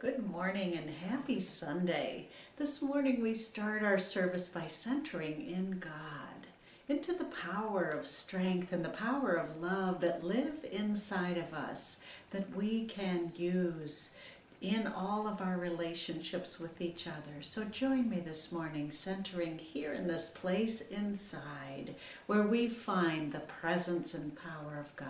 Good morning and happy Sunday. This morning we start our service by centering in God, into the power of strength and the power of love that live inside of us, that we can use in all of our relationships with each other. So join me this morning, centering here in this place inside, where we find the presence and power of God.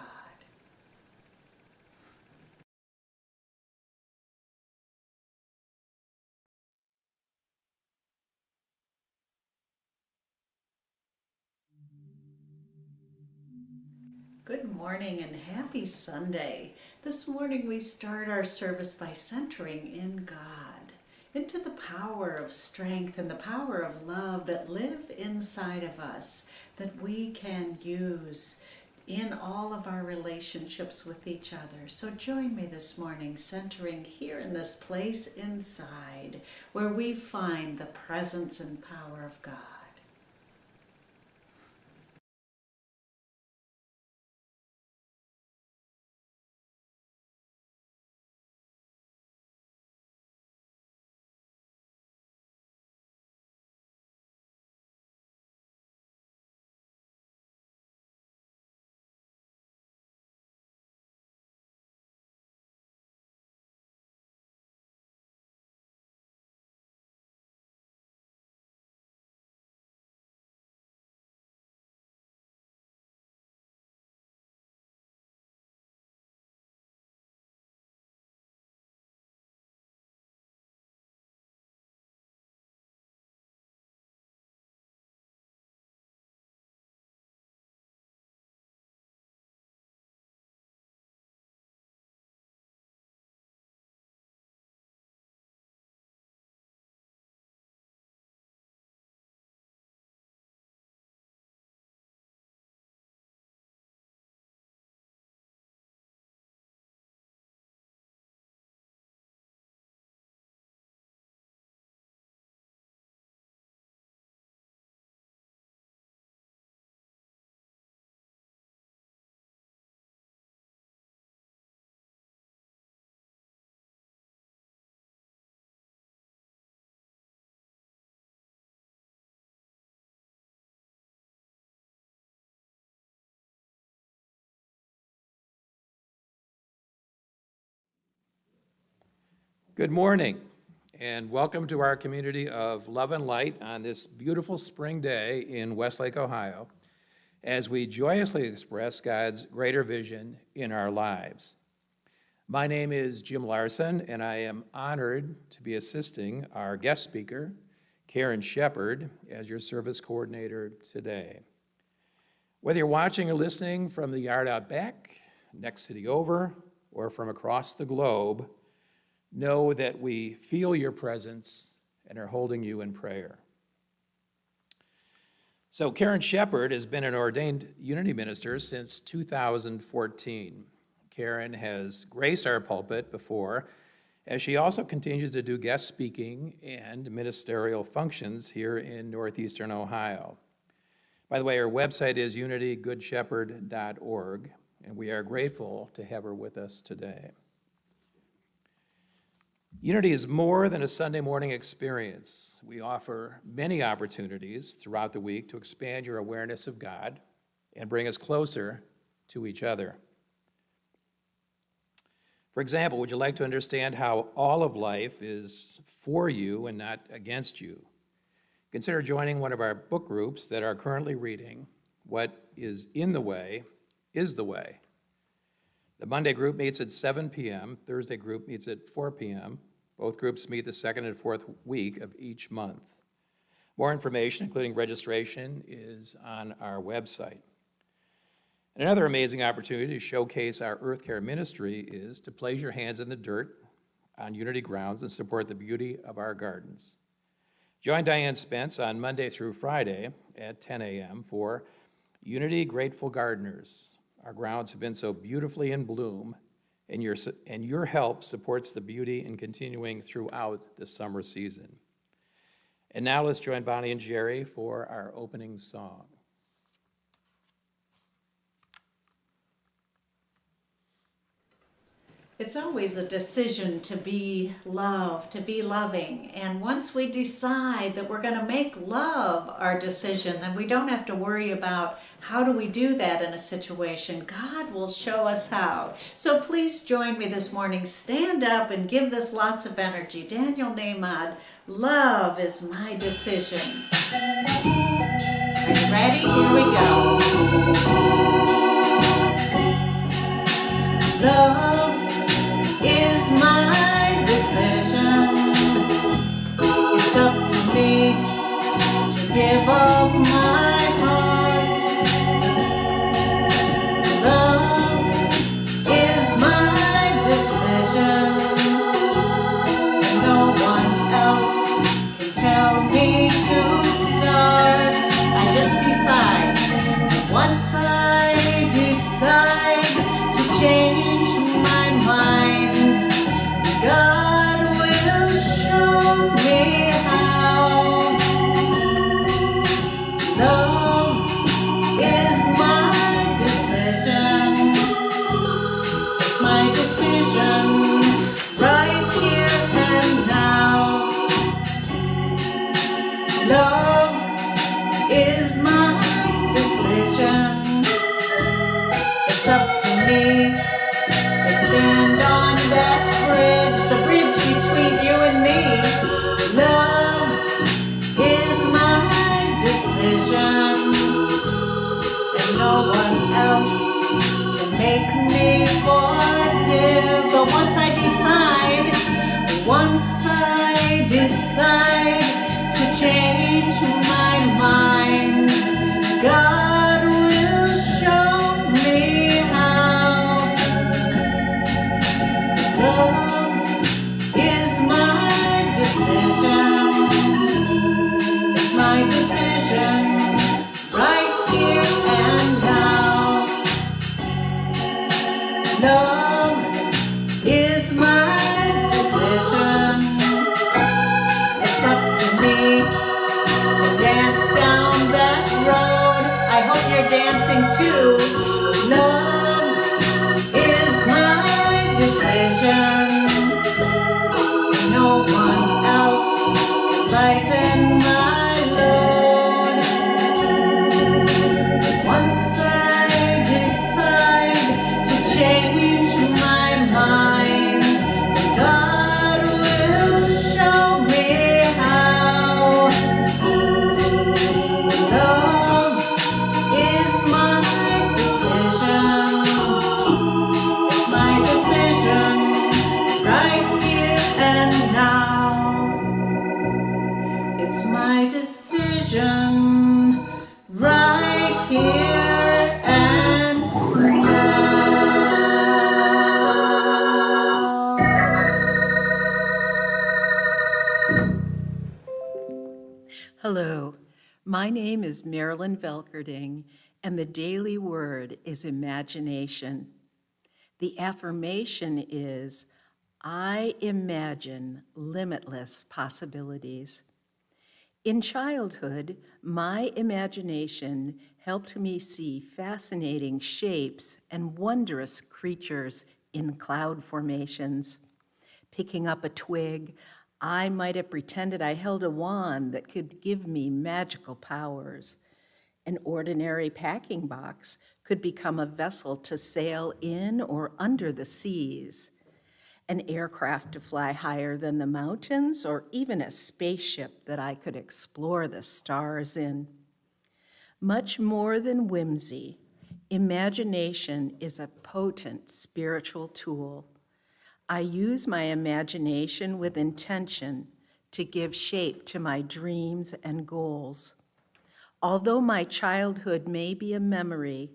Good morning and happy Sunday. This morning we start our service by centering in God, into the power of strength and the power of love that live inside of us, that we can use in all of our relationships with each other. So join me this morning, centering here in this place inside, where we find the presence and power of God. Good morning, and welcome to our community of love and light on this beautiful spring day in Westlake, Ohio, as we joyously express God's greater vision in our lives. My name is Jim Larson, and I am honored to be assisting our guest speaker, Karen Shepard, as your service coordinator today. Whether you're watching or listening from the yard out back, next city over, or from across the globe, know that we feel your presence and are holding you in prayer. So Karen Shepard has been an ordained Unity minister since 2014. Karen has graced our pulpit before, as she also continues to do guest speaking and ministerial functions here in northeastern Ohio. By the way, her website is unitygoodshepherd.org, and we are grateful to have her with us today. Unity is more than a Sunday morning experience. We offer many opportunities throughout the week to expand your awareness of God and bring us closer to each other. For example, would you like to understand how all of life is for you and not against you? Consider joining one of our book groups that are currently reading What is in the Way is the Way. The Monday group meets at 7 p.m., Thursday group meets at 4 p.m. Both groups meet the second and fourth week of each month. More information, including registration, is on our website. And another amazing opportunity to showcase our Earth Care ministry is to place your hands in the dirt on Unity grounds and support the beauty of our gardens. Join Diane Spence on Monday through Friday at 10 a.m. for Unity Grateful Gardeners. Our grounds have been so beautifully in bloom, and your help supports the beauty in continuing throughout the summer season. And now let's join Bonnie and Jerry for our opening song. It's always a decision to be love, to be loving. And once we decide that we're going to make love our decision, then we don't have to worry about how do we do that in a situation. God will show us how. So please join me this morning. Stand up and give this lots of energy. Daniel Nahmad, love is my decision. Are you ready? Here we go. Love is my decision. It's up to me to give up my heart. Love is my decision. No one else can tell me to start. I just decide. Once I decide to change my mind, God will show me how. Love is my decision. It's my decision right here and now. Love is my decision. It's up to me to stand on that bridge, the bridge between you and me. Love is my decision, and no one else can make me forgive. But once I decide to change my mind, God will show me how. Love is my decision. It's my decision right here and now. Love is my decision. It's up to me to dance down that road. I hope you're dancing too. Love is my decision. No one else can lighten my load. Once I decide to change my mind, God will show me how. Love is my decision. It's my decision right here and now. It's my decision right here and now. Hello, my name is Marilyn Velkerding, and the daily word is imagination. The affirmation is, I imagine limitless possibilities. In childhood, my imagination helped me see fascinating shapes and wondrous creatures in cloud formations. Picking up a twig, I might have pretended I held a wand that could give me magical powers. An ordinary packing box could become a vessel to sail in or under the seas, an aircraft to fly higher than the mountains, or even a spaceship that I could explore the stars in. Much more than whimsy, imagination is a potent spiritual tool. I use my imagination with intention to give shape to my dreams and goals. Although my childhood may be a memory,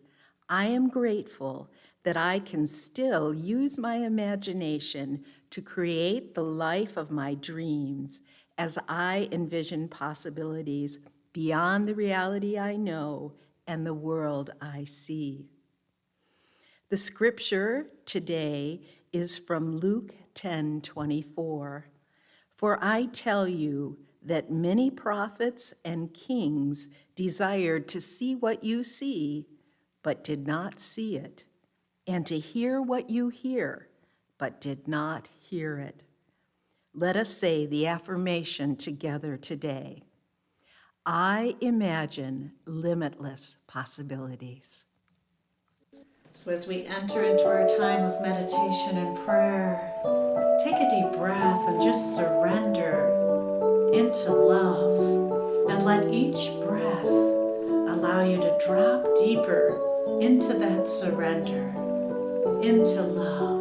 I am grateful that I can still use my imagination to create the life of my dreams as I envision possibilities beyond the reality I know and the world I see. The scripture today is from Luke 10:24. For I tell you that many prophets and kings desired to see what you see, but did not see it, and to hear what you hear, but did not hear it. Let us say the affirmation together today. I imagine limitless possibilities. So as we enter into our time of meditation and prayer, take a deep breath and just surrender into love. And let each breath allow you to drop deeper into that surrender, into love.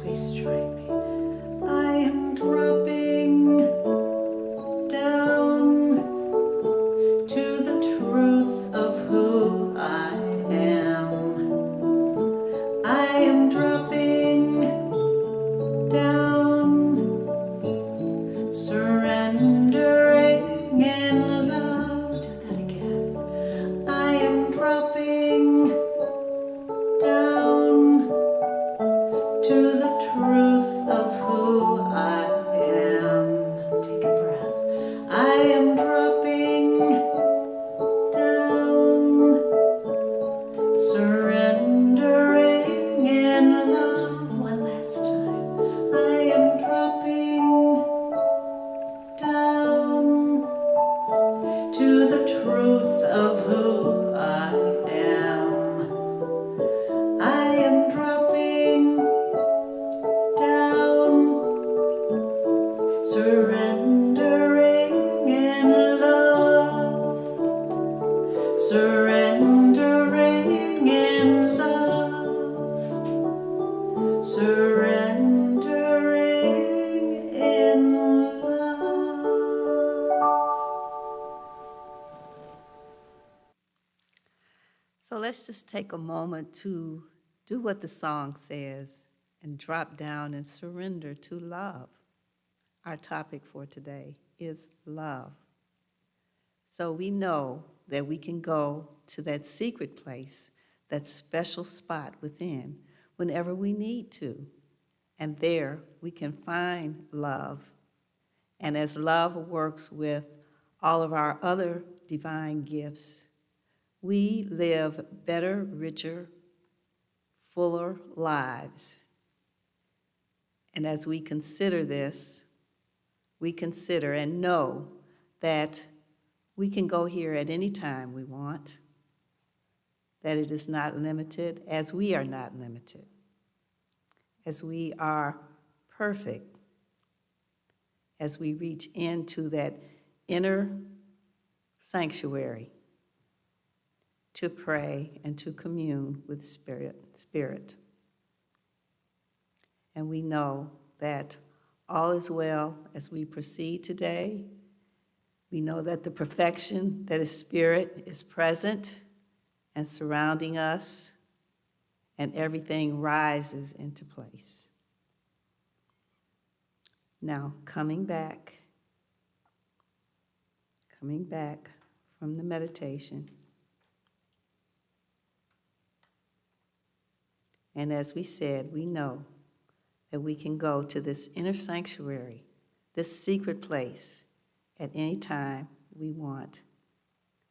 Please join me. I am dropping down to the truth of who I am. I am dropping down, surrendering in love. Do that again. I am dropping down to the truth of who I am. Take a breath. I am dropping down, surrendering in love. One last time. I am dropping down to the truth of who I am. I am dropping down, surrendering in love, surrendering in love, surrendering in love. So let's just take a moment to do what the song says and drop down and surrender to love. Our topic for today is love. So we know that we can go to that secret place, that special spot within, whenever we need to. And there we can find love. And as love works with all of our other divine gifts, we live better, richer, fuller lives. And as we consider this, we consider and know that we can go here at any time we want, that it is not limited, as we are not limited, as we are perfect, as we reach into that inner sanctuary to pray and to commune with Spirit. And we know that all is well as we proceed today. We know that the perfection that is Spirit is present and surrounding us, and everything rises into place. Now, coming back from the meditation, and as we said, we know that we can go to this inner sanctuary, this secret place, at any time we want.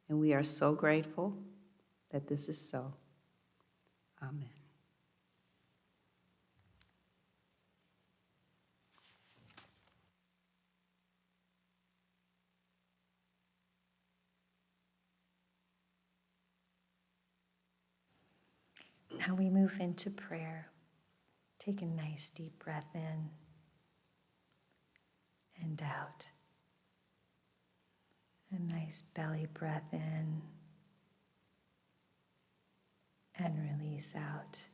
And we are so grateful that this is so. Amen. Now we move into prayer. Take a nice deep breath in and out. A nice belly breath in and release out.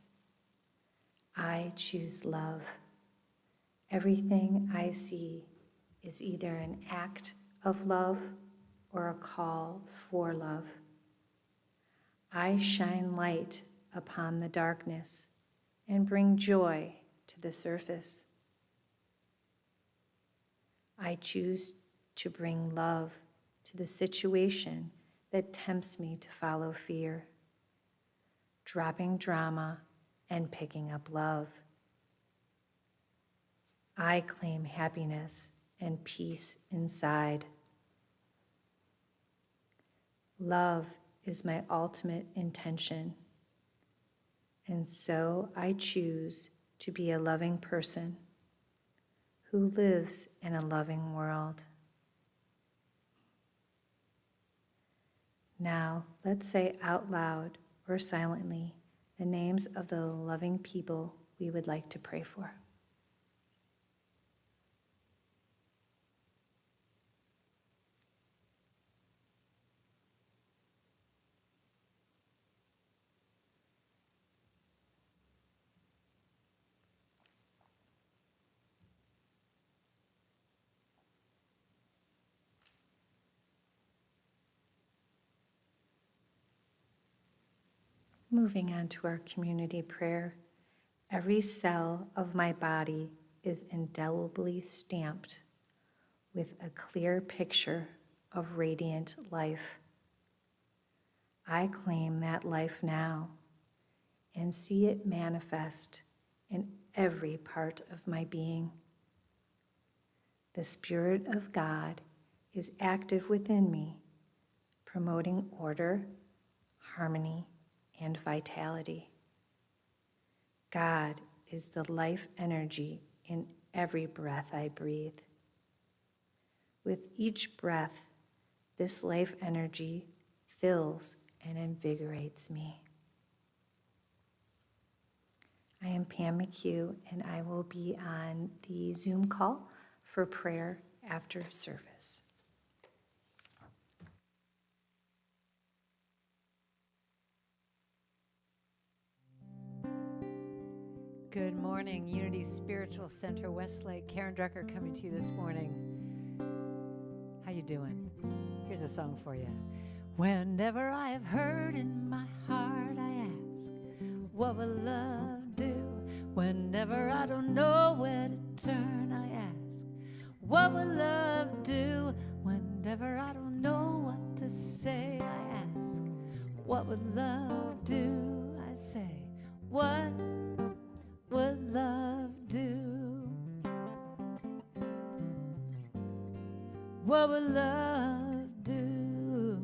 I choose love. Everything I see is either an act of love or a call for love. I shine light upon the darkness and bring joy to the surface. I choose to bring love to the situation that tempts me to follow fear, dropping drama and picking up love. I claim happiness and peace inside. Love is my ultimate intention. And so I choose to be a loving person who lives in a loving world. Now, let's say out loud or silently the names of the loving people we would like to pray for. Moving on to our community prayer, every cell of my body is indelibly stamped with a clear picture of radiant life. I claim that life now and see it manifest in every part of my being. The Spirit of God is active within me, promoting order, harmony, and vitality. God is the life energy in every breath I breathe. With each breath, this life energy fills and invigorates me. I am Pam McHugh, and I will be on the Zoom call for prayer after service. Good morning, Unity Spiritual Center, Westlake. Karen Drucker coming to you this morning. How you doing? Here's a song for you. Whenever I have hurt in my heart, I ask, what will love do? Whenever I don't know where to turn, I ask, what will love do? Whenever I don't know what to say, I ask, what would love do? I say, what would love do? What would love do?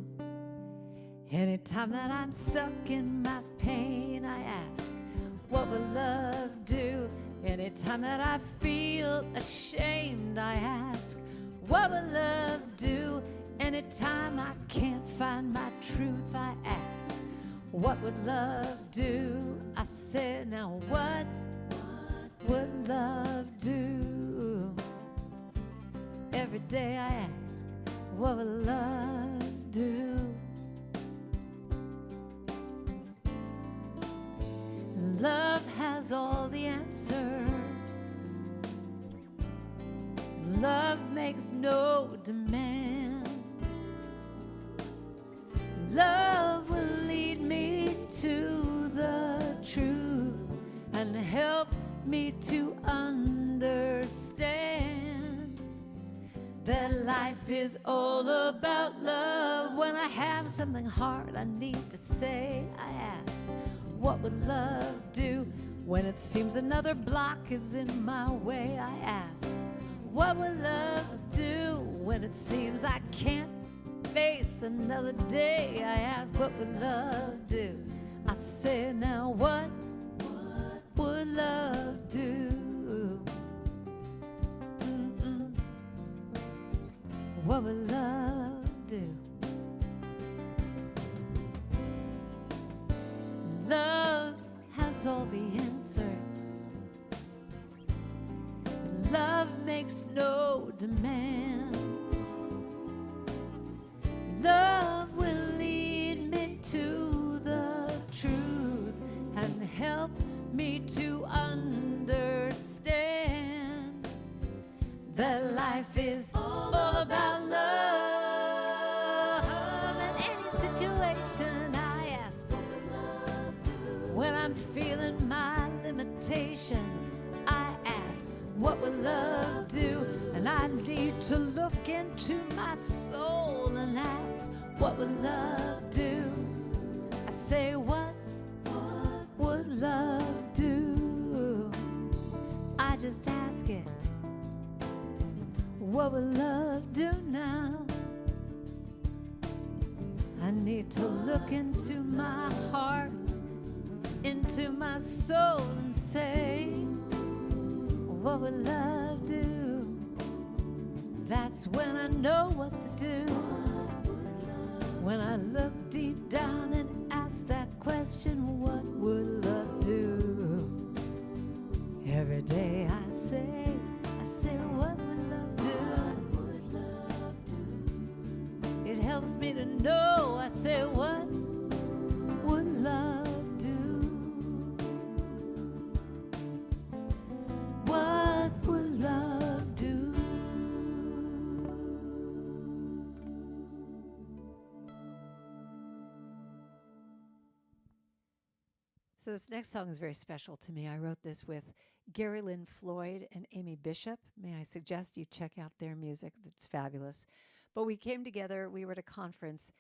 Anytime that I'm stuck in my pain, I ask, what would love do? Anytime that I feel ashamed, I ask, what would love do? Anytime I can't find my truth, I ask, what would love do? I said, now what would love do? Every day I ask, what would love do? Love has all the answers. Love makes no demands. Love will lead me to the truth and help me to understand that life is all about love. When I have something hard I need to say, I ask, what would love do? When it seems another block is in my way, I ask, what would love do? When it seems I can't face another day, I ask, what would love do? I say, now what would love do? Mm-mm. What would love do? Love has all the answers. Love makes no demands. Love will lead me to the truth and help me to understand that life is all about love. In any situation I ask, when I'm feeling my limitations, I ask, what will love do? And I need to look into my soul and ask, what would love do? I say, what would love do? I just ask it, what would love do now? I need to look into my heart, into to my soul and say, what will love do? That's when I know what to do. When I look deep down and ask that question, what would love do? Every day I say, what would love do? It helps me to know. I say, what would love do? What would love do? So this next song is very special to me. I wrote this with Gary Lynn Floyd and Amy Bishop. May I suggest you check out their music? It's fabulous. But we came together, we were at a conference,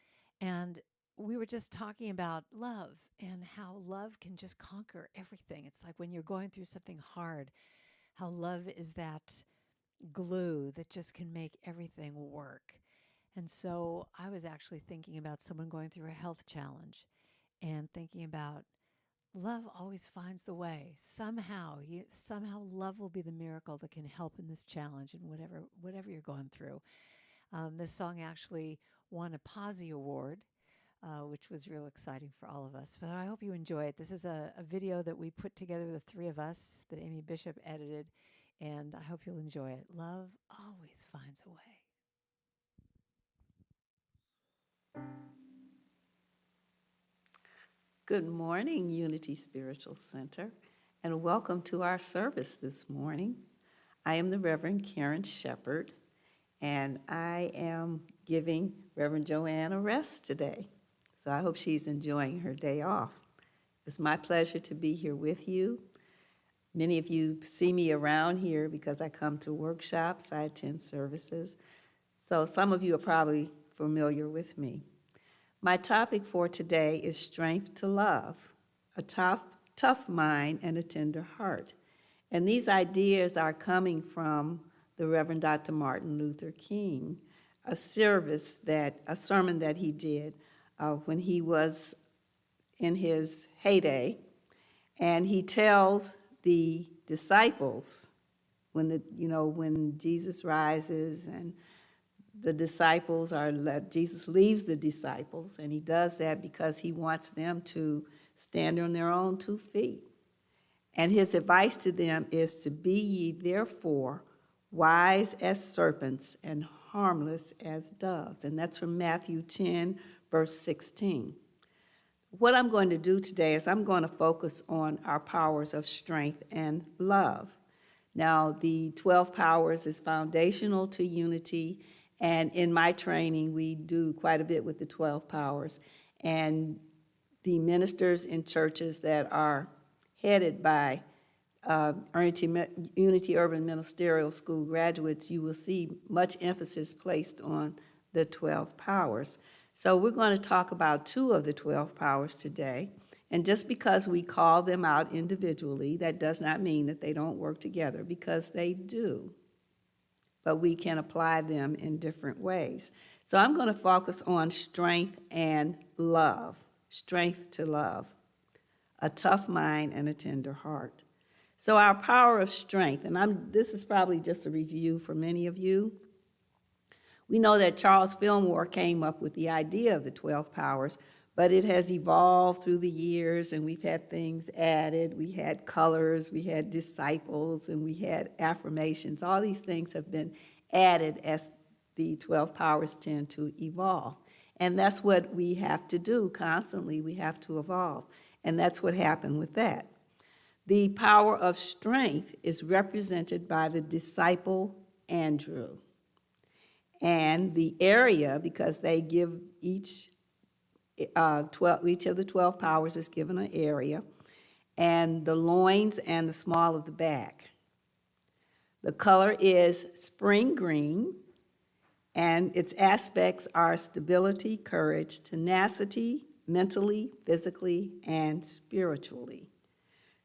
and we were just talking about love and how love can just conquer everything. It's like when you're going through something hard, how love is that glue that just can make everything work. And so I was actually thinking about someone going through a health challenge and thinking about love always finds the way. Somehow love will be the miracle that can help in this challenge and whatever you're going through. This song actually won a Posse Award, which was real exciting for all of us. But I hope you enjoy it. This is a video that we put together, the three of us, that Amy Bishop edited, and I hope you'll enjoy it. Love always finds a way. Good morning, Unity Spiritual Center, and welcome to our service this morning. I am the Reverend Karen Shepherd, and I am giving Reverend Joanne a rest today. So I hope she's enjoying her day off. It's my pleasure to be here with you. Many of you see me around here because I come to workshops, I attend services. So some of you are probably familiar with me. My topic for today is strength to love, a tough mind and a tender heart. And these ideas are coming from the Reverend Dr. Martin Luther King, a sermon that he did when he was in his heyday. And he tells the disciples when Jesus rises and the disciples Jesus leaves the disciples, and he does that because he wants them to stand on their own 2 feet. And his advice to them is to be ye therefore wise as serpents and harmless as doves. And that's from Matthew 10, verse 16. What I'm going to do today is I'm going to focus on our powers of strength and love. Now, the 12 powers is foundational to unity. And in my training, we do quite a bit with the 12 powers. And the ministers in churches that are headed by Unity Urban Ministerial School graduates, you will see much emphasis placed on the 12 powers. So we're going to talk about 2 of the 12 powers today. And just because we call them out individually, that does not mean that they don't work together, because they do. But we can apply them in different ways. So I'm going to focus on strength and love, strength to love, a tough mind and a tender heart. So our power of strength, and this is probably just a review for many of you. We know that Charles Fillmore came up with the idea of the 12 powers, but it has evolved through the years, and we've had things added. We had colors, we had disciples, and we had affirmations. All these things have been added as the 12 powers tend to evolve. And that's what we have to do constantly. We have to evolve. And that's what happened with that. The power of strength is represented by the disciple Andrew. And the area, because they give each of the 12 powers is given an area, and the loins and the small of the back. The color is spring green, and its aspects are stability, courage, tenacity, mentally, physically, and spiritually.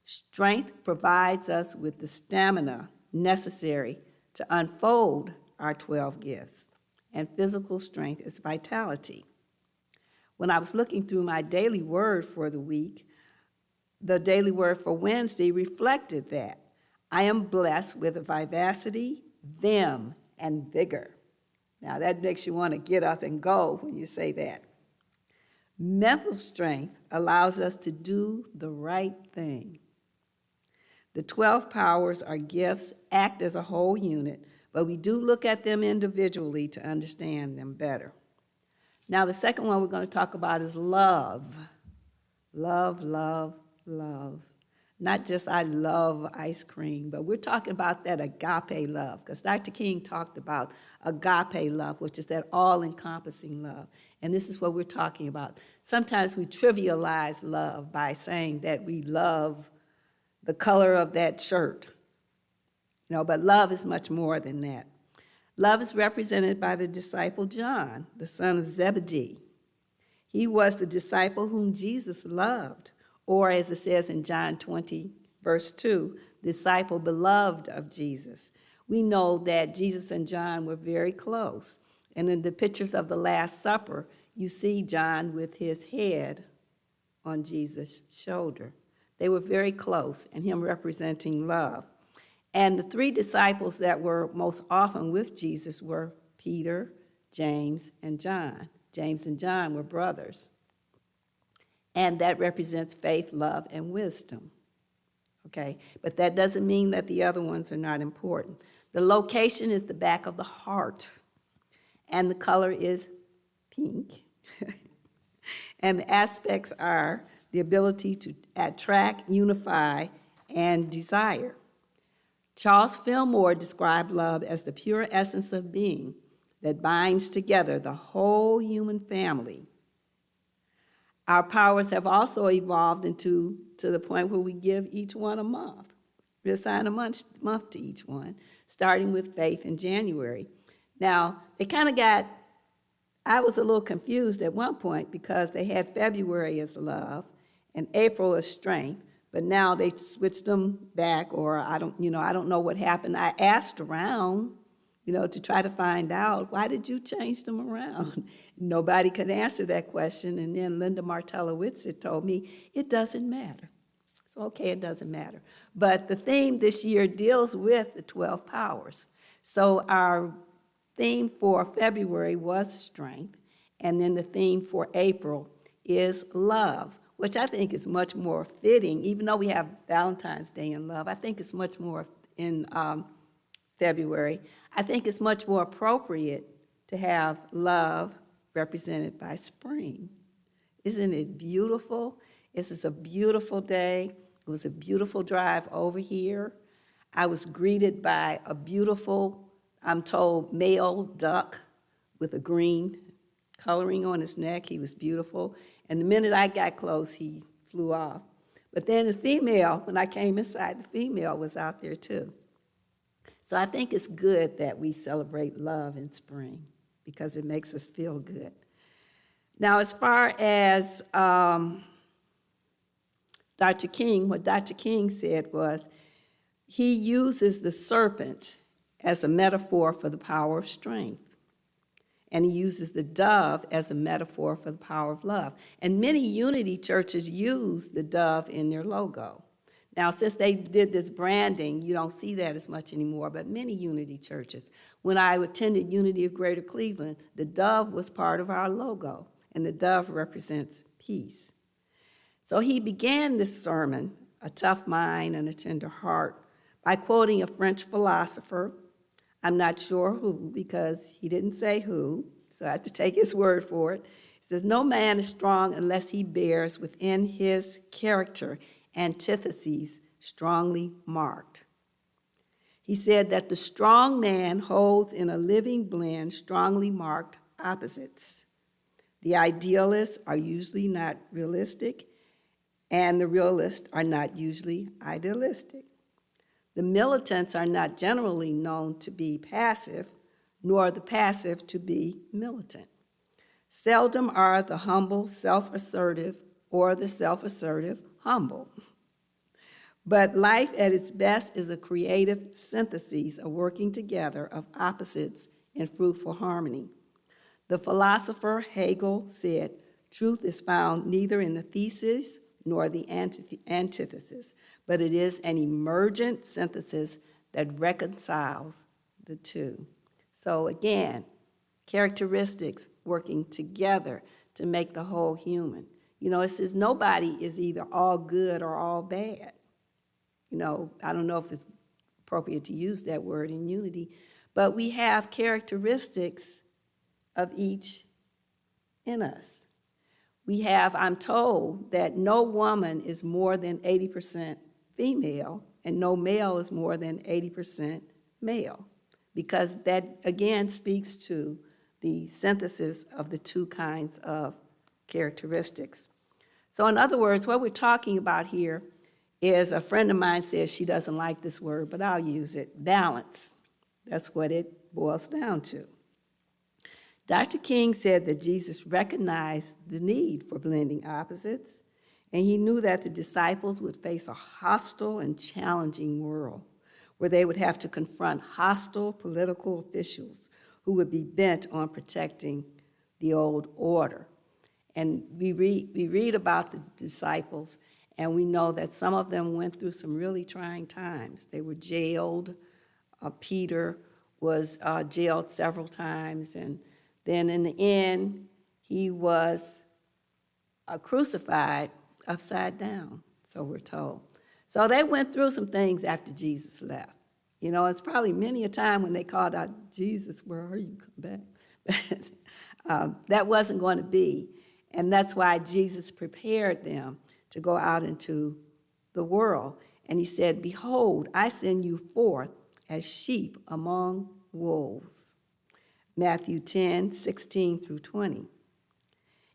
Strength provides us with the stamina necessary to unfold our 12 gifts, and physical strength is vitality. When I was looking through my daily word for the week, the daily word for Wednesday reflected that. I am blessed with vivacity, vim, and vigor. Now that makes you want to get up and go when you say that. Mental strength allows us to do the right thing. The 12 powers are gifts, act as a whole unit, but we do look at them individually to understand them better. Now, the second one we're going to talk about is love. Love, love, love. Not just I love ice cream, but we're talking about that agape love, because Dr. King talked about agape love, which is that all-encompassing love. And this is what we're talking about. Sometimes we trivialize love by saying that we love the color of that shirt. But love is much more than that. Love is represented by the disciple John, the son of Zebedee. He was the disciple whom Jesus loved, or as it says in John 20, verse 2, disciple beloved of Jesus. We know that Jesus and John were very close. And in the pictures of the Last Supper, you see John with his head on Jesus' shoulder. They were very close, and him representing love. And the three disciples that were most often with Jesus were Peter, James, and John. James and John were brothers. And that represents faith, love, and wisdom. Okay? But that doesn't mean that the other ones are not important. The location is the back of the heart, and the color is pink. And the aspects are the ability to attract, unify, and desire. Charles Fillmore described love as the pure essence of being that binds together the whole human family. Our powers have also evolved to the point where we give each one a month. We assign a month to each one, starting with faith in January. Now, they kind of I was a little confused at one point because they had February as love and April as strength, but now they switched them back, or I don't know what happened. I asked around, to try to find out, why did you change them around? Nobody could answer that question, and then Linda Martellowitz had told me, it doesn't matter. So, okay, it doesn't matter. But the theme this year deals with the 12 powers. So our theme for February was strength, and then the theme for April is love, which I think is much more fitting. Even though we have Valentine's Day in love, I think it's much more in February. I think it's much more appropriate to have love represented by spring. Isn't it beautiful? This is a beautiful day. It was a beautiful drive over here. I was greeted by a beautiful, I'm told, male duck with a green coloring on his neck. He was beautiful. And the minute I got close, he flew off. But then the female, when I came inside, the female was out there too. So I think it's good that we celebrate love in spring because it makes us feel good. Now, as far as Dr. King, what Dr. King said was he uses the serpent as a metaphor for the power of strength. And he uses the dove as a metaphor for the power of love. And many unity churches use the dove in their logo. Now, since they did this branding, you don't see that as much anymore, but many unity churches. When I attended Unity of Greater Cleveland, the dove was part of our logo, and the dove represents peace. So he began this sermon, A Tough Mind and a Tender Heart, by quoting a French philosopher. I'm not sure who, because he didn't say who, so I have to take his word for it. He says, no man is strong unless he bears within his character antitheses strongly marked. He said that the strong man holds in a living blend strongly marked opposites. The idealists are usually not realistic, and the realists are not usually idealistic. The militants are not generally known to be passive, nor the passive to be militant. Seldom are the humble self-assertive or the self-assertive humble. But life at its best is a creative synthesis, a working together of opposites in fruitful harmony. The philosopher Hegel said, truth is found neither in the theses nor the antithesis, but it is an emergent synthesis that reconciles the two. So again, characteristics working together to make the whole human. You know, it says nobody is either all good or all bad. You know, I don't know if it's appropriate to use that word in unity, but we have characteristics of each in us. We have, I'm told, that no woman is more than 80% female and no male is more than 80% male, because that, again, speaks to the synthesis of the two kinds of characteristics. So in other words, what we're talking about here is, a friend of mine says she doesn't like this word, but I'll use it, balance. That's what it boils down to. Dr. King said that Jesus recognized the need for blending opposites, and he knew that the disciples would face a hostile and challenging world where they would have to confront hostile political officials who would be bent on protecting the old order. And we read about the disciples, and we know that some of them went through some really trying times. They were jailed. Peter was jailed several times, and then in the end, he was crucified upside down, so we're told. So they went through some things after Jesus left. You know, it's probably many a time when they called out, Jesus, where are you? Come back. But that wasn't going to be. And that's why Jesus prepared them to go out into the world. And he said, behold, I send you forth as sheep among wolves. Matthew 10:16-20.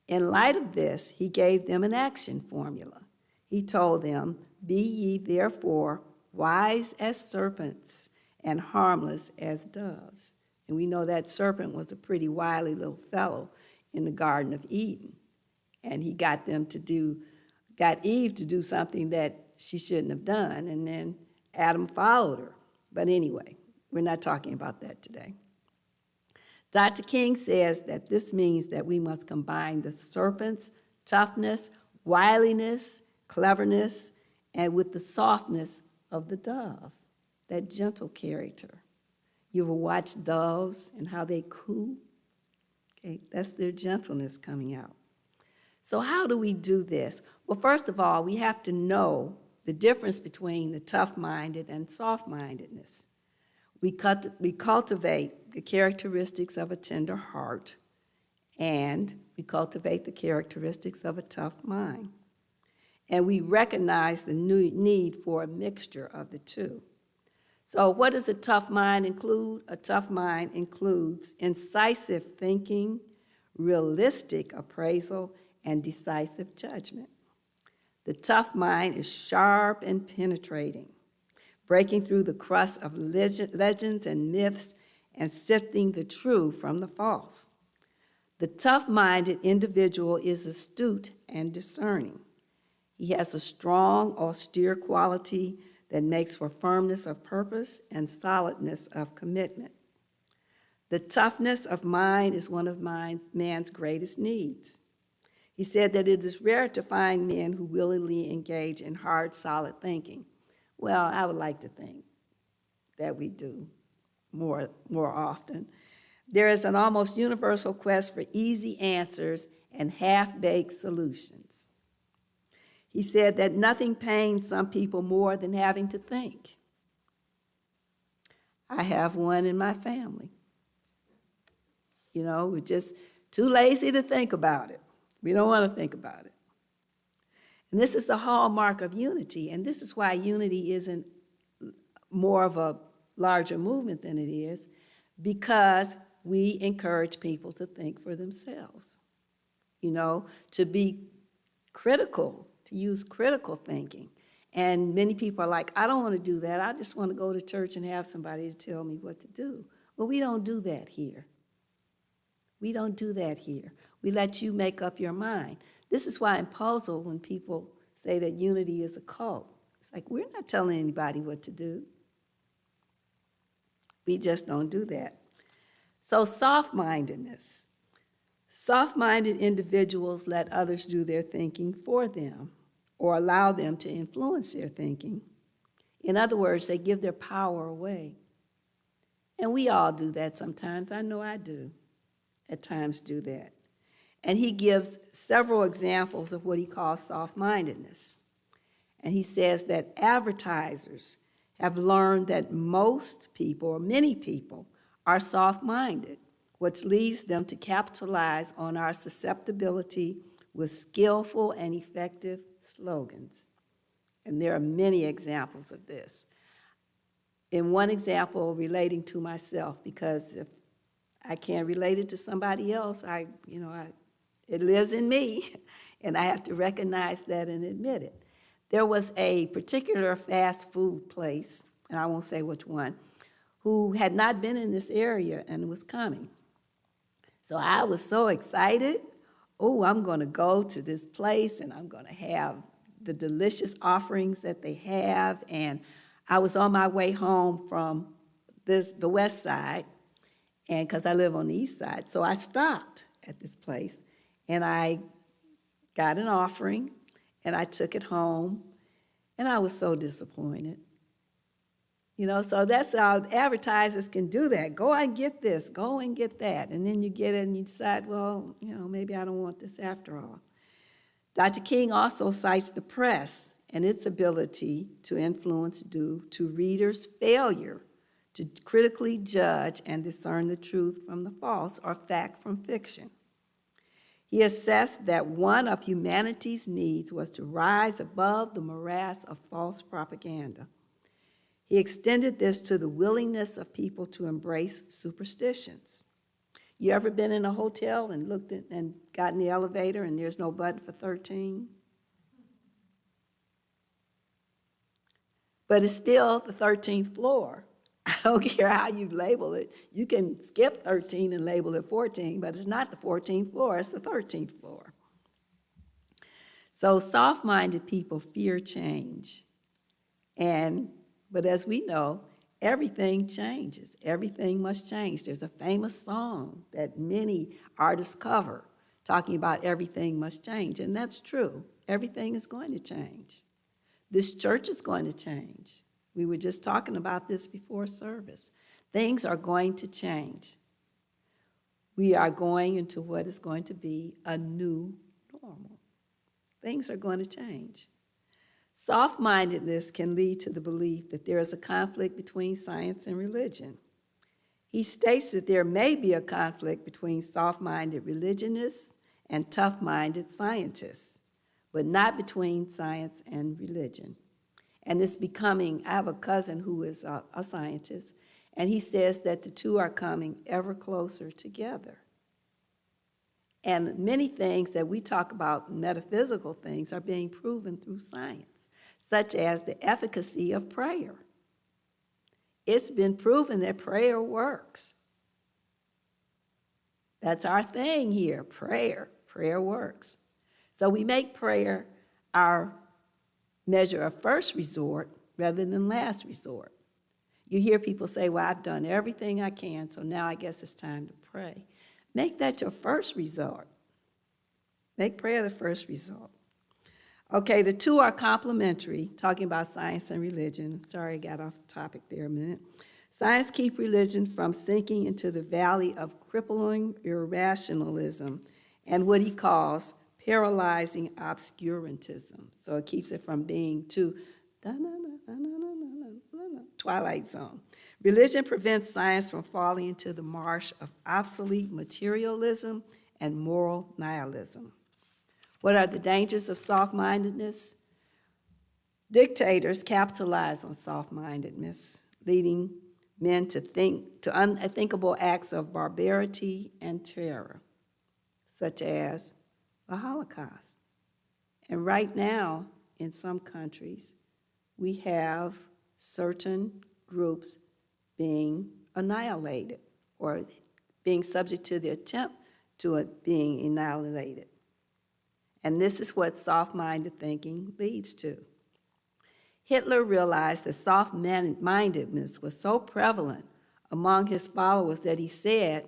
In light of this, he gave them an action formula. He told them, be ye therefore wise as serpents and harmless as doves. And we know that serpent was a pretty wily little fellow in the Garden of Eden. And he got Eve to do something that she shouldn't have done, and then Adam followed her. But anyway, we're not talking about that today. Dr. King says that this means that we must combine the serpent's toughness, wiliness, cleverness, and with the softness of the dove, that gentle character. You ever watch doves and how they coo? Okay, that's their gentleness coming out. So how do we do this? Well, first of all, we have to know the difference between the tough-minded and soft-mindedness. We cultivate the characteristics of a tender heart, and we cultivate the characteristics of a tough mind. And we recognize the need for a mixture of the two. So what does a tough mind include? A tough mind includes incisive thinking, realistic appraisal, and decisive judgment. The tough mind is sharp and penetrating, breaking through the crust of legends and myths and sifting the true from the false. The tough-minded individual is astute and discerning. He has a strong, austere quality that makes for firmness of purpose and solidness of commitment. The toughness of mind is one of man's greatest needs. He said that it is rare to find men who willingly engage in hard, solid thinking. Well, I would like to think that we do more often. There is an almost universal quest for easy answers and half-baked solutions. He said that nothing pains some people more than having to think. I have one in my family. You know, we're just too lazy to think about it. We don't want to think about it. And this is the hallmark of unity, and this is why unity isn't more of a larger movement than it is, because we encourage people to think for themselves, you know, to be critical, to use critical thinking. And many people are like, I don't want to do that. I just want to go to church and have somebody to tell me what to do. Well, we don't do that here. We don't do that here. We let you make up your mind. This is why I'm puzzled when people say that unity is a cult. It's like, we're not telling anybody what to do. We just don't do that. So soft-mindedness. Soft-minded individuals let others do their thinking for them, or allow them to influence their thinking. In other words, they give their power away. And we all do that sometimes. I know I do at times do that. And he gives several examples of what he calls soft-mindedness. And he says that advertisers have learned that most people, or many people, are soft-minded, which leads them to capitalize on our susceptibility with skillful and effective slogans. And there are many examples of this. In one example relating to myself, because if I can't relate it to somebody else, it lives in me, and I have to recognize that and admit it. There was a particular fast food place, and I won't say which one, who had not been in this area and was coming. So I was so excited. Oh, I'm going to go to this place, and I'm going to have the delicious offerings that they have. And I was on my way home from the west side, and because I live on the east side. So I stopped at this place, and I got an offering, and I took it home, and I was so disappointed. So that's how advertisers can do that. Go and get this, go and get that. And then you get it and you decide, well, maybe I don't want this after all. Dr. King also cites the press and its ability to influence due to readers' failure to critically judge and discern the truth from the false or fact from fiction. He assessed that one of humanity's needs was to rise above the morass of false propaganda. He extended this to the willingness of people to embrace superstitions. You ever been in a hotel and looked at and got in the elevator and there's no button for 13? But it's still the 13th floor. I don't care how you label it. You can skip 13 and label it 14, but it's not the 14th floor, it's the 13th floor. So soft-minded people fear change. But as we know, everything changes. Everything must change. There's a famous song that many artists cover talking about everything must change, and that's true. Everything is going to change. This church is going to change. We were just talking about this before service. Things are going to change. We are going into what is going to be a new normal. Things are going to change. Soft-mindedness can lead to the belief that there is a conflict between science and religion. He states that there may be a conflict between soft-minded religionists and tough-minded scientists, but not between science and religion. And it's becoming, I have a cousin who is a scientist, and he says that the two are coming ever closer together. And many things that we talk about, metaphysical things, are being proven through science, such as the efficacy of prayer. It's been proven that prayer works. That's our thing here, prayer. Prayer works. So we make prayer our measure of first resort rather than last resort. You hear people say, well, I've done everything I can, so now I guess it's time to pray. Make that your first resort. Make prayer the first resort. Okay, the two are complementary, talking about science and religion. Sorry, I got off topic there a minute. Science keeps religion from sinking into the valley of crippling irrationalism and what he calls paralyzing obscurantism. So it keeps it from being too Twilight Zone. Religion prevents science from falling into the marsh of obsolete materialism and moral nihilism. What are the dangers of soft-mindedness? Dictators capitalize on soft-mindedness, leading men to unthinkable acts of barbarity and terror, such as the Holocaust. And right now, in some countries, we have certain groups being annihilated or being subject to the attempt to it being annihilated. And this is what soft-minded thinking leads to. Hitler realized that soft-mindedness was so prevalent among his followers that he said,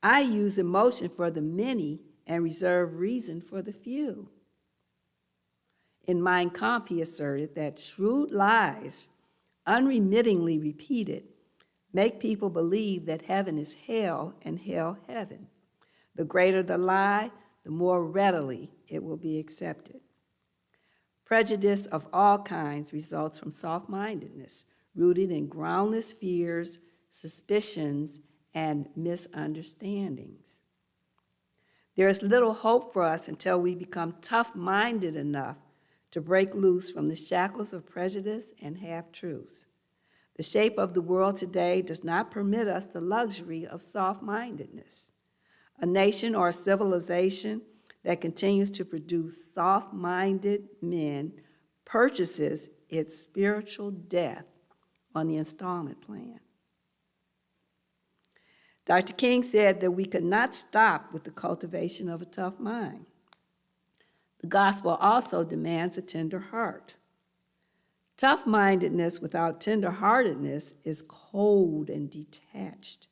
I use emotion for the many and reserve reason for the few. In Mein Kampf, he asserted that shrewd lies, unremittingly repeated, make people believe that heaven is hell and hell heaven. The greater the lie, the more readily it will be accepted. Prejudice of all kinds results from soft-mindedness, rooted in groundless fears, suspicions, and misunderstandings. There is little hope for us until we become tough-minded enough to break loose from the shackles of prejudice and half-truths. The shape of the world today does not permit us the luxury of soft-mindedness. A nation or a civilization that continues to produce soft-minded men purchases its spiritual death on the installment plan. Dr. King said that we could not stop with the cultivation of a tough mind. The gospel also demands a tender heart. Tough-mindedness without tender-heartedness is cold and detached,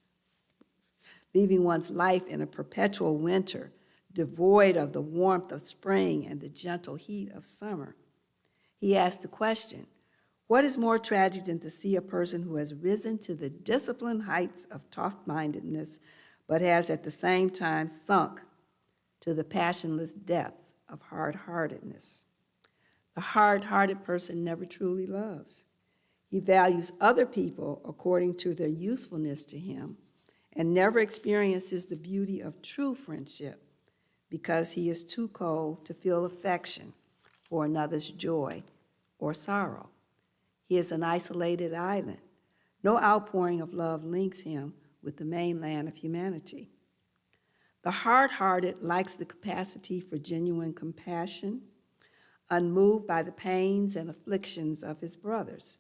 leaving one's life in a perpetual winter, devoid of the warmth of spring and the gentle heat of summer. He asked the question, what is more tragic than to see a person who has risen to the disciplined heights of tough-mindedness, but has at the same time sunk to the passionless depths of hard-heartedness? The hard-hearted person never truly loves. He values other people according to their usefulness to him and never experiences the beauty of true friendship because he is too cold to feel affection for another's joy or sorrow. He is an isolated island. No outpouring of love links him with the mainland of humanity. The hard-hearted lacks the capacity for genuine compassion, unmoved by the pains and afflictions of his brothers.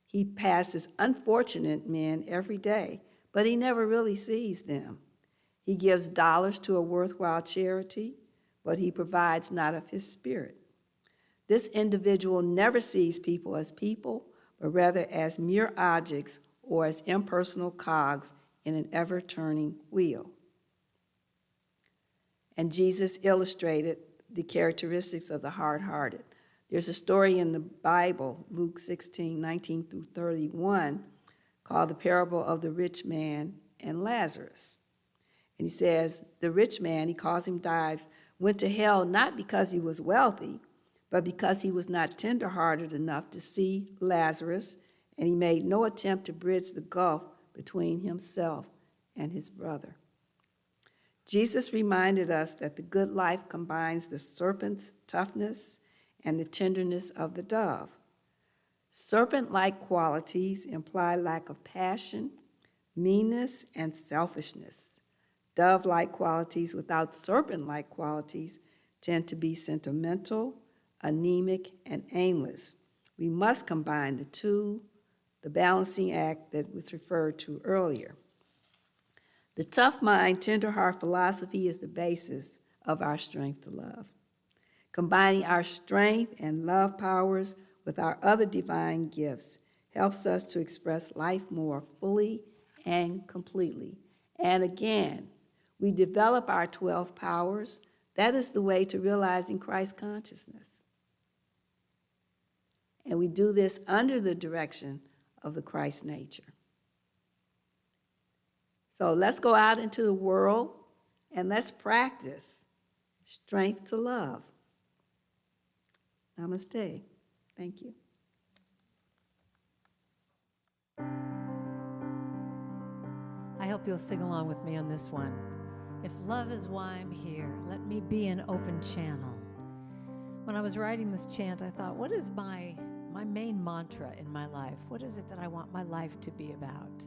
He passes unfortunate men every day, but he never really sees them. He gives dollars to a worthwhile charity, but he provides not of his spirit. This individual never sees people as people, but rather as mere objects or as impersonal cogs in an ever-turning wheel. And Jesus illustrated the characteristics of the hard-hearted. There's a story in the Bible, Luke 16:19 through 31, called the parable of the rich man and Lazarus. And he says, the rich man, he calls him Dives, went to hell not because he was wealthy, but because he was not tender-hearted enough to see Lazarus, and he made no attempt to bridge the gulf between himself and his brother. Jesus reminded us that the good life combines the serpent's toughness and the tenderness of the dove. Serpent-like qualities imply lack of passion, meanness, and selfishness. Dove-like qualities without serpent-like qualities tend to be sentimental, anemic, and aimless. We must combine the two, the balancing act that was referred to earlier. The tough mind, tender heart philosophy is the basis of our strength to love. Combining our strength and love powers with our other divine gifts helps us to express life more fully and completely. And again, we develop our 12 powers. That is the way to realizing Christ consciousness. And we do this under the direction of the Christ nature. So let's go out into the world and let's practice strength to love. Namaste. Thank you. I hope you'll sing along with me on this one. If love is why I'm here, let me be an open channel. When I was writing this chant, I thought, what is my main mantra in my life? What is it that I want my life to be about?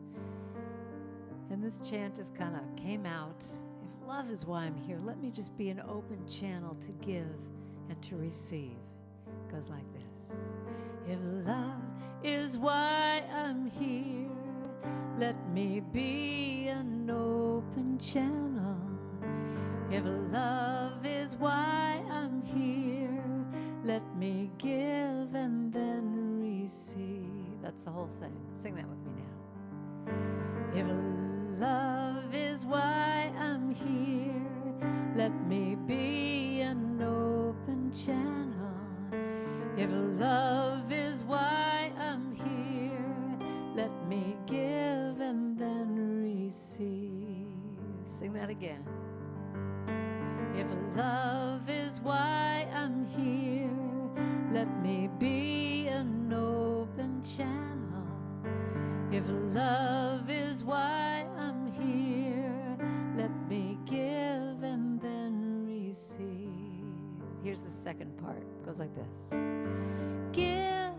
And this chant just kind of came out. If love is why I'm here, let me just be an open channel to give and to receive. It goes like this. If love is why I'm here, let me be an open channel. If love is why I'm here, let me give and then receive. That's the whole thing. Sing that with me now. If love is why I'm here, let me be an open channel. Sing that again. If love is why I'm here, let me be an open channel. If love is why I'm here, let me give and then receive. Here's the second part. It goes like this. Give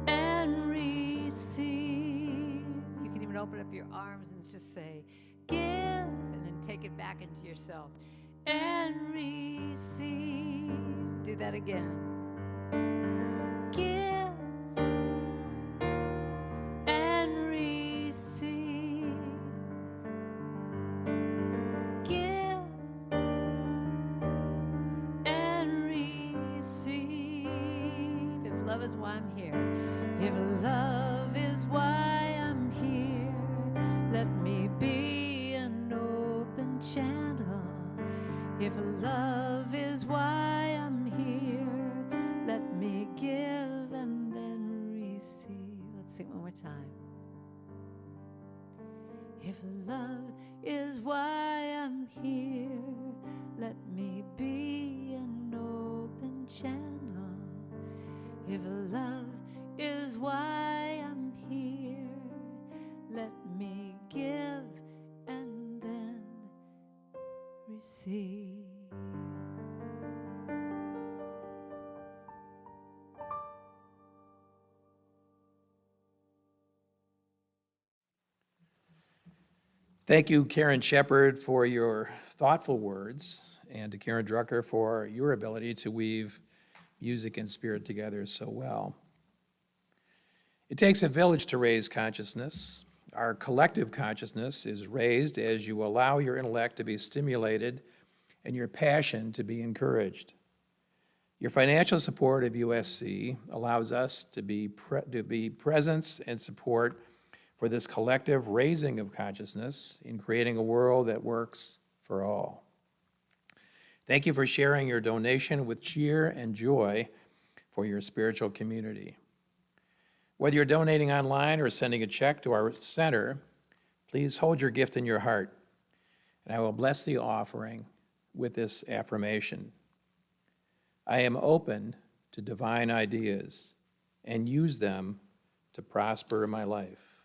and receive. You can even open up your arms and just say, give, and then take it back into yourself. And receive. Do that again. Give and receive. Give and receive. If love is why I'm here, if love is why I'm here, let me be an open channel. If love is why I'm here, let me give and then receive. Let's sing one more time. If love is why I'm here, let me be an open channel. If love is why I'm here, let me give and then receive. Thank you, Karen Shepard, for your thoughtful words, and to Karen Drucker for your ability to weave music and spirit together so well. It takes a village to raise consciousness. Our collective consciousness is raised as you allow your intellect to be stimulated and your passion to be encouraged. Your financial support of USC allows us to be presence and support for this collective raising of consciousness in creating a world that works for all. Thank you for sharing your donation with cheer and joy for your spiritual community. Whether you're donating online or sending a check to our center, please hold your gift in your heart, and I will bless the offering with this affirmation. I am open to divine ideas and use them to prosper my life.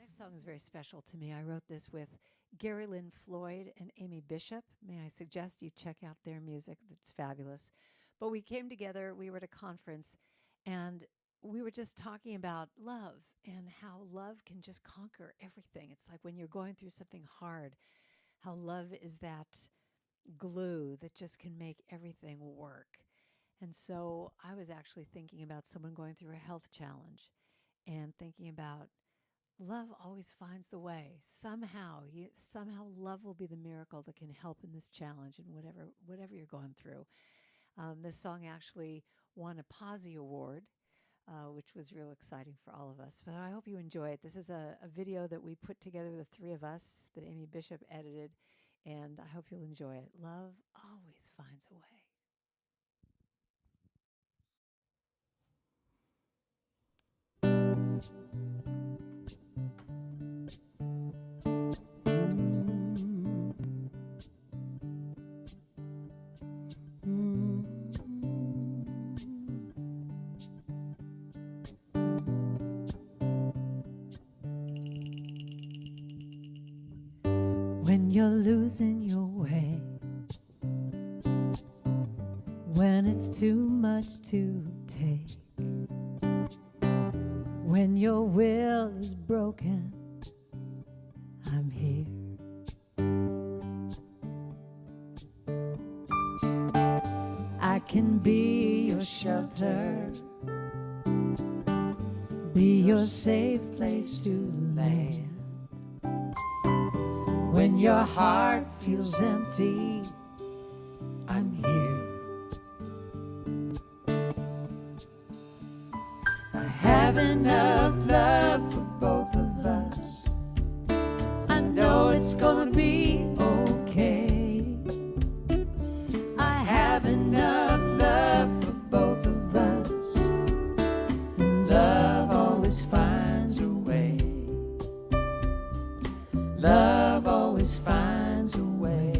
Next song is very special to me. I wrote this with Gary Lynn Floyd and Amy Bishop. May I suggest you check out their music? It's fabulous. But we came together, we were at a conference, and we were just talking about love and how love can just conquer everything. It's like when you're going through something hard, how love is that glue that just can make everything work. And so I was actually thinking about someone going through a health challenge and thinking about love always finds the way. Somehow love will be the miracle that can help in this challenge and whatever you're going through. This song actually won a Posse Award, which was real exciting for all of us. But I hope you enjoy it. This is a video that we put together, the three of us, that Amy Bishop edited, and I hope you'll enjoy it. Love always finds a way. When you're losing your way, when it's too much to take, when your will is broken, I'm here. I can be your shelter, be your safe place to land. When your heart feels empty, I'm here. have enough love for both of us. I know it's gonna be okay. I have enough love for both of us. And love always finds a way. Love always finds a way.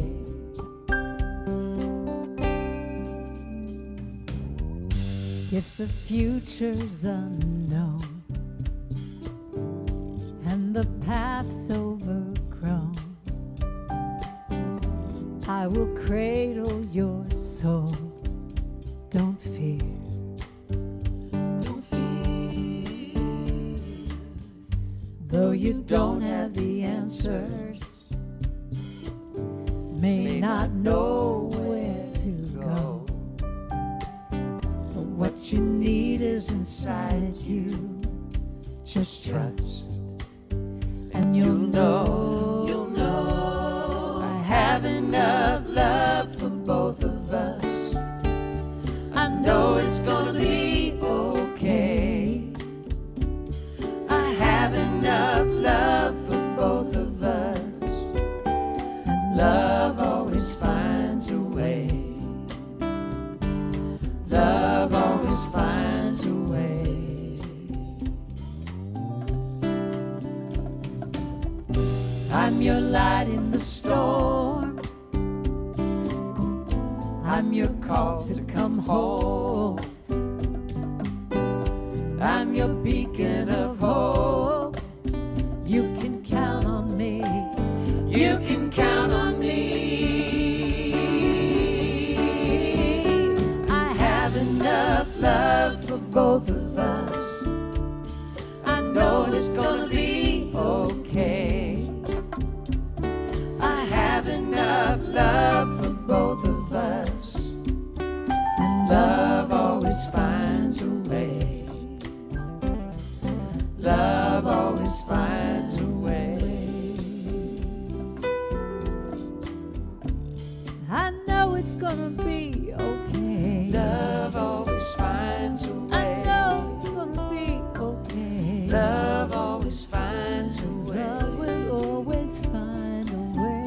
If the future's unknown and the path's overgrown, I will cradle your soul. Don't fear. Don't fear. Though you don't have the answers, may not know where to go, but what you need is inside you. Just trust, and you'll know. You'll know. I have enough love for both of us. I know it's gonna be okay. I have enough love for both of us. And love always finds a way. Love always finds a way. I'm your light in the storm. I'm your call to come home. I'm your beacon of hope. You can count on me. You can count on me. I have enough love for both of us. I know it's gonna be okay. I have enough love for both of us. And love always finds a way. Love always finds a way. I know it's gonna be okay. Love always finds a way. I know it's gonna be okay. Love always finds a way. Love will always find a way.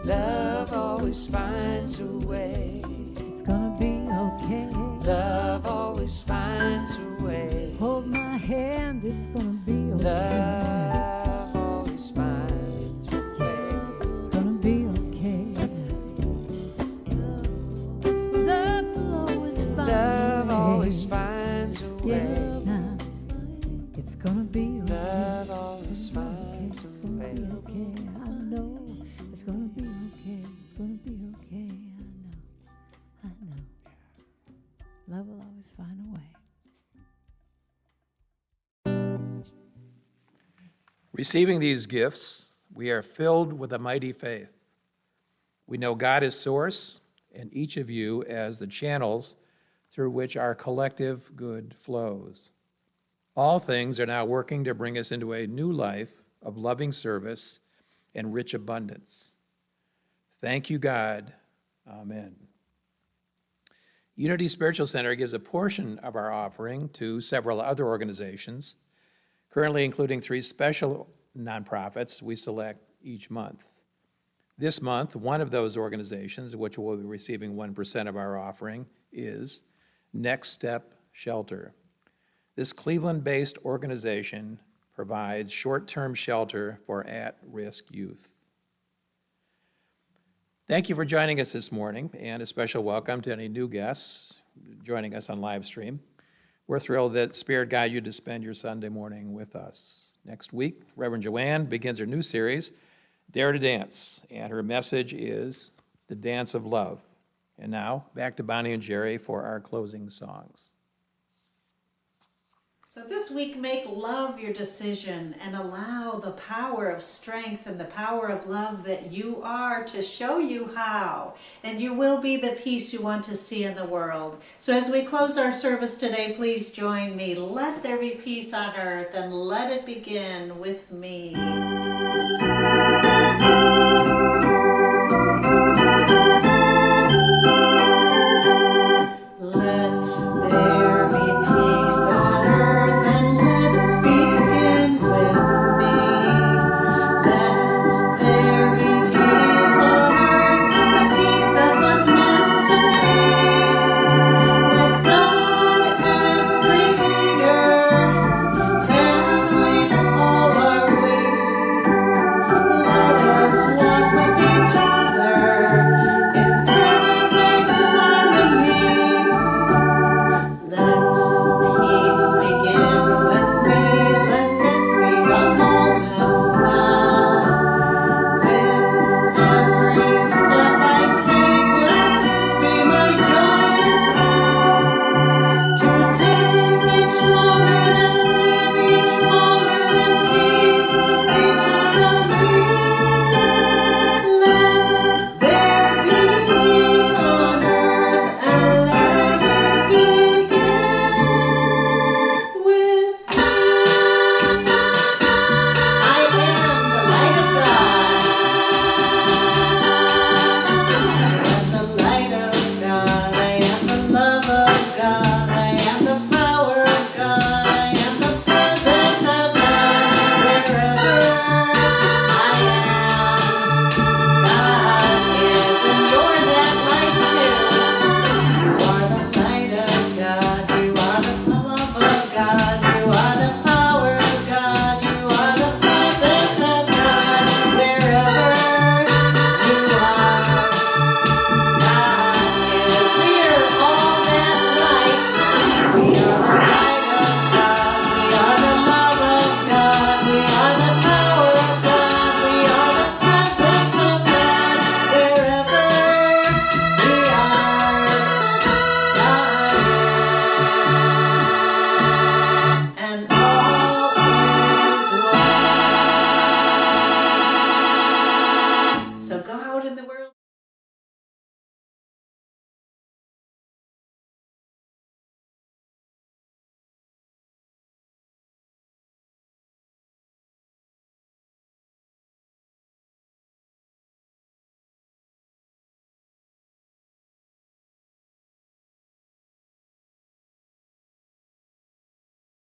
Love always finds a way. It's gonna be okay. Love always finds a way. Hold my hand, it's gonna be okay. Love always finds a way. It's gonna be okay. Love will always find Love a way. always finds a way. Yeah, it's gonna be okay. Love always finds It's a gonna way. be okay. I know it's gonna be okay. It's gonna be okay. I know. Love will always find a way. Receiving these gifts, we are filled with a mighty faith. We know God is source, and each of you as the channels through which our collective good flows. All things are now working to bring us into a new life of loving service and rich abundance. Thank you, God. Amen. Unity Spiritual Center gives a portion of our offering to several other organizations, currently including 3 special nonprofits we select each month. This month, one of those organizations, which will be receiving 1% of our offering, is Next Step Shelter. This Cleveland-based organization provides short-term shelter for at-risk youth. Thank you for joining us this morning, and a special welcome to any new guests joining us on live stream. We're thrilled that Spirit guided you to spend your Sunday morning with us. Next week, Reverend Joanne begins her new series, Dare to Dance, and her message is The Dance of Love. And now, back to Bonnie and Jerry for our closing songs. So this week, make love your decision and allow the power of strength and the power of love that you are to show you how. And you will be the peace you want to see in the world. So as we close our service today, please join me. Let there be peace on earth, and let it begin with me.